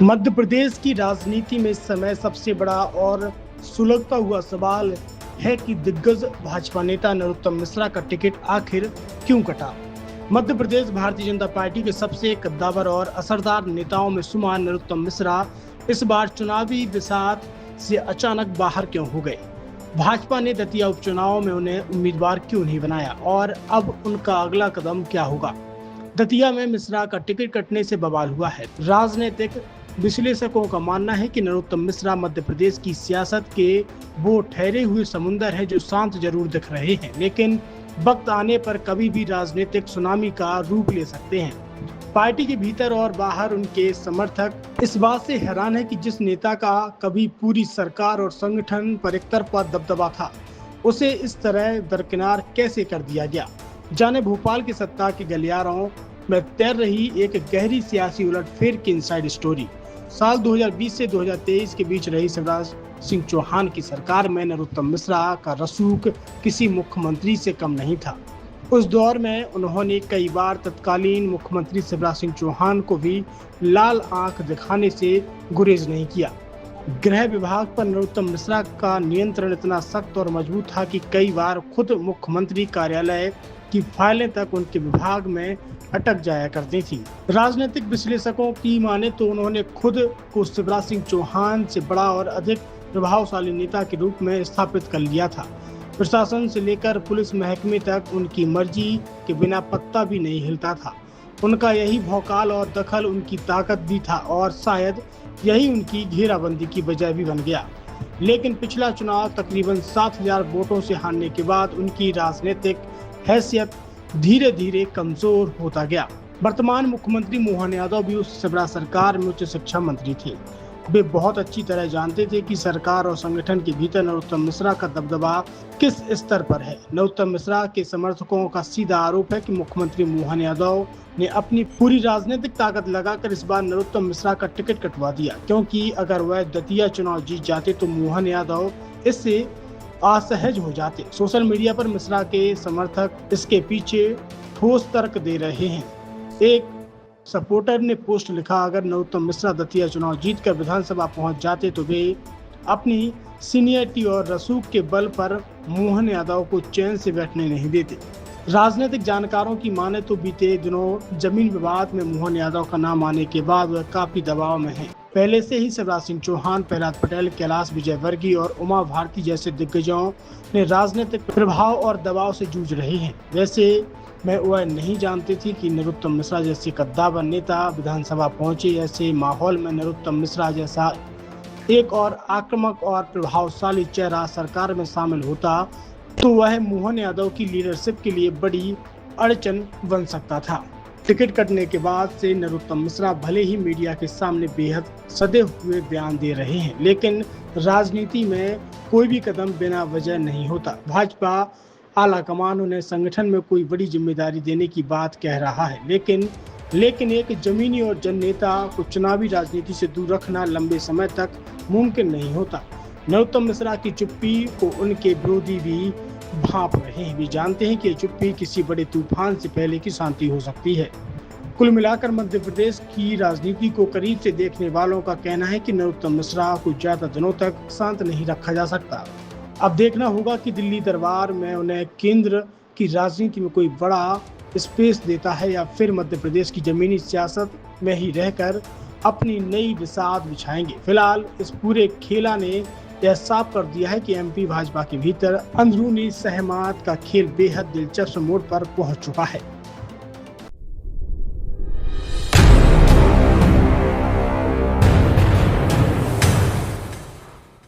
मध्य प्रदेश की राजनीति में इस समय सबसे बड़ा और सुलगता हुआ सवाल है कि दिग्गज भाजपा नेता नरोत्तम मिश्रा का टिकट आखिर क्यों कटा। मध्य प्रदेश भारतीय जनता पार्टी के सबसे कद्दावर और असरदार नेताओं में शुमार नरोत्तम मिश्रा इस बार चुनावी बिसात से अचानक बाहर क्यों हो गए। भाजपा ने दतिया उपचुनाव में उन्हें उम्मीदवार क्यों नहीं बनाया और अब उनका अगला कदम क्या होगा। दतिया में मिश्रा का टिकट कटने से बवाल हुआ है। राजनीतिक विश्लेषकों का मानना है कि नरोत्तम मिश्रा मध्य प्रदेश की सियासत के वो ठहरे हुए समुंदर है जो शांत जरूर दिख रहे हैं, लेकिन वक्त आने पर कभी भी राजनीतिक सुनामी का रूप ले सकते हैं। पार्टी के भीतर और बाहर उनके समर्थक इस बात से हैरान है कि जिस नेता का कभी पूरी सरकार और संगठन पर एक तरफा दबदबा था, उसे इस तरह दरकिनार कैसे कर दिया गया। जाने भोपाल की सत्ता के गलियारों में तैर रही एक गहरी सियासी उलटफेर की इनसाइड स्टोरी। साल 2020 से 2023 के बीच रही शिवराज सिंह चौहान की सरकार में नरोत्तम मिश्रा का रसूख किसी मुख्यमंत्री से कम नहीं था। उस दौर में उन्होंने कई बार तत्कालीन मुख्यमंत्री शिवराज सिंह चौहान को भी लाल आंख दिखाने से गुरेज नहीं किया। गृह विभाग पर नरोत्तम मिश्रा का नियंत्रण इतना सख्त और मजबूत था कि कई बार खुद मुख्यमंत्री कार्यालय की फाइलें तक उनके विभाग में अटक जाया करती थी। राजनीतिक विश्लेषकों की माने तो उन्होंने खुद को शिवराज सिंह चौहान से बड़ा और अधिक प्रभावशाली नेता के रूप में स्थापित कर लिया था। प्रशासन से लेकर पुलिस महकमे तक उनकी मर्जी के बिना पत्ता भी नहीं हिलता था। उनका यही भौकाल और दखल उनकी ताकत भी था और शायद यही उनकी घेराबंदी की वजह भी बन गया। लेकिन पिछला चुनाव तकरीबन 7,000 वोटों से हारने के बाद उनकी राजनीतिक हैसियत धीरे धीरे कमजोर होता गया। वर्तमान मुख्यमंत्री मोहन यादव भी उस शिवराज सरकार में उच्च शिक्षा मंत्री थे। वे बहुत अच्छी तरह जानते थे कि सरकार और संगठन के भीतर नरोत्तम मिश्रा का दबदबा किस स्तर पर है। नरोत्तम मिश्रा के समर्थकों का सीधा आरोप है कि मुख्यमंत्री मोहन यादव ने अपनी पूरी राजनीतिक ताकत लगाकर इस बार नरोत्तम मिश्रा का टिकट कटवा दिया, क्योंकि अगर वह दतिया चुनाव जीत जाते तो मोहन यादव इससे असहज हो जाते। सोशल मीडिया पर मिश्रा के समर्थक इसके पीछे ठोस तर्क दे रहे हैं। एक सपोर्टर ने पोस्ट लिखा, अगर नरोत्तम मिश्रा दतिया चुनाव जीतकर विधानसभा पहुंच जाते तो वे अपनी सीनियरिटी और रसूख के बल पर मोहन यादव को चैन से बैठने नहीं देते। राजनीतिक जानकारों की माने तो बीते दिनों जमीन विवाद में मोहन यादव का नाम आने के बाद वह काफी दबाव में है। पहले से ही शिवराज सिंह चौहान, प्रहलाद पटेल, कैलाश विजयवर्गीय और उमा भारती जैसे दिग्गजों ने राजनीतिक प्रभाव और दबाव से जूझ रहे हैं। वैसे मैं वह नहीं जानती थी कि नरोत्तम मिश्रा जैसे कद्दावर नेता विधानसभा पहुंचे। ऐसे माहौल में नरोत्तम मिश्रा जैसा एक और आक्रामक और प्रभावशाली चेहरा सरकार में शामिल होता तो वह मोहन यादव की लीडरशिप के लिए बड़ी अड़चन बन सकता था। टिकट कटने के बाद से नरोत्तम मिश्रा भले ही मीडिया के सामने बेहद सदे हुए बयान दे रहे हैं, लेकिन राजनीति में कोई भी कदम बिना वजह नहीं होता। भाजपा आला कमान उन्हें संगठन में कोई बड़ी जिम्मेदारी देने की बात कह रहा है, लेकिन एक जमीनी और जननेता को चुनावी राजनीति से दूर रखना लंबे समय तक मुमकिन नहीं होता। नरोत्तम मिश्रा की चुप्पी को उनके विरोधी भी भांप रहे हैं। वे जानते हैं कि ये चुप्पी किसी बड़े तूफान से पहले की शांति हो सकती है। कुल मिलाकर मध्य प्रदेश की राजनीति को करीब से देखने वालों का कहना है कि नरोत्तम मिश्रा को ज्यादा दिनों तक शांत नहीं रखा जा सकता। अब देखना होगा कि दिल्ली दरबार में उन्हें केंद्र की राजनीति में कोई बड़ा स्पेस देता है या फिर मध्य प्रदेश की जमीनी सियासत में ही रहकर अपनी नई बिसात बिछाएंगे। फिलहाल इस पूरे खेला ने यह साफ कर दिया है कि एमपी भाजपा के भीतर अंदरूनी सहमत का खेल बेहद दिलचस्प मोड़ पर पहुंच चुका है।